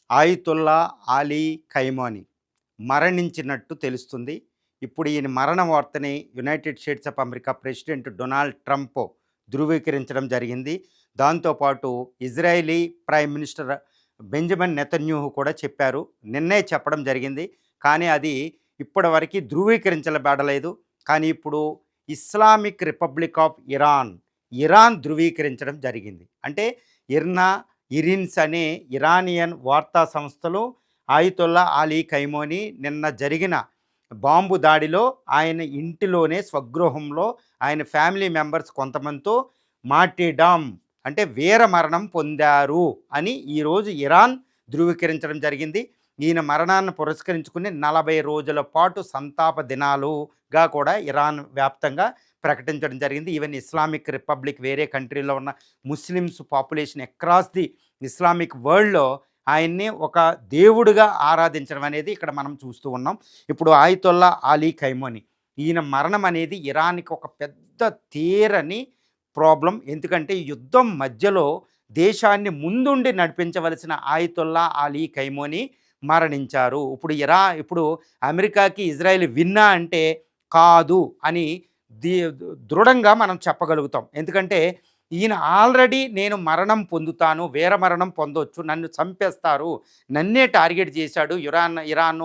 ఆయితుల్లా అలీ ఖైమాని మరణించినట్టు తెలుస్తుంది. ఇప్పుడు ఈయన మరణ వార్తని United States of America president Donald Trump ధృవీకరించడం జరిగింది. దాంతోపాటు Israeli prime minister Benjamin Netanyahu కూడా చెప్పారు. నిన్నే చెప్పడం జరిగింది, కానీ అది ఇప్పటివరకు ధృవీకరించబడలేదు. కానీ ఇప్పుడు ఇస్లామిక్ రిపబ్లిక్ ఆఫ్ ఇరాన్ ధృవీకరించడం జరిగింది. అంటే ఇరిన్స్ అనే ఇరానియన్ వార్తా సంస్థలు ఆయితుల్లా అలీ ఖైమాని నిన్న జరిగిన బాంబు దాడిలో ఆయన ఇంటిలోనే స్వగృహంలో ఆయన ఫ్యామిలీ మెంబర్స్ కొంతమందితో మార్టీర్డమ్ అంటే వీర మరణం పొందారు అని ఈరోజు ఇరాన్ ధృవీకరించడం జరిగింది. ఈయన మరణాన్ని పురస్కరించుకుని 40 రోజుల పాటు సంతాప దినాలుగా కూడా ఇరాన్ వ్యాప్తంగా ప్రకటించడం జరిగింది. ఈవెన్ ఇస్లామిక్ రిపబ్లిక్ వేరే కంట్రీలో ఉన్న Muslims population across the Islamic వరల్డ్లో ఆయన్ని ఒక దేవుడిగా ఆరాధించడం అనేది ఇక్కడ మనం చూస్తూ ఉన్నాం. ఇప్పుడు ఆయితుల్లా అలీ ఖైమాని ఈయన మరణం అనేది ఇరాన్కి ఒక పెద్ద తీరని ప్రాబ్లం. ఎందుకంటే యుద్ధం మధ్యలో దేశాన్ని ముందుండి నడిపించవలసిన ఆయితుల్లా అలీ ఖైమాని మరణించారు. ఇప్పుడు అమెరికాకి ఇజ్రాయెల్ విన్నా అంటే కాదు అని దృఢంగా మనం చెప్పగలుగుతాం. ఎందుకంటే ఈయన ఆల్రెడీ నేను మరణం పొందుతాను, వీర మరణం పొందవచ్చు, నన్ను చంపేస్తారు, నన్నే టార్గెట్ చేశాడు ఇరాన్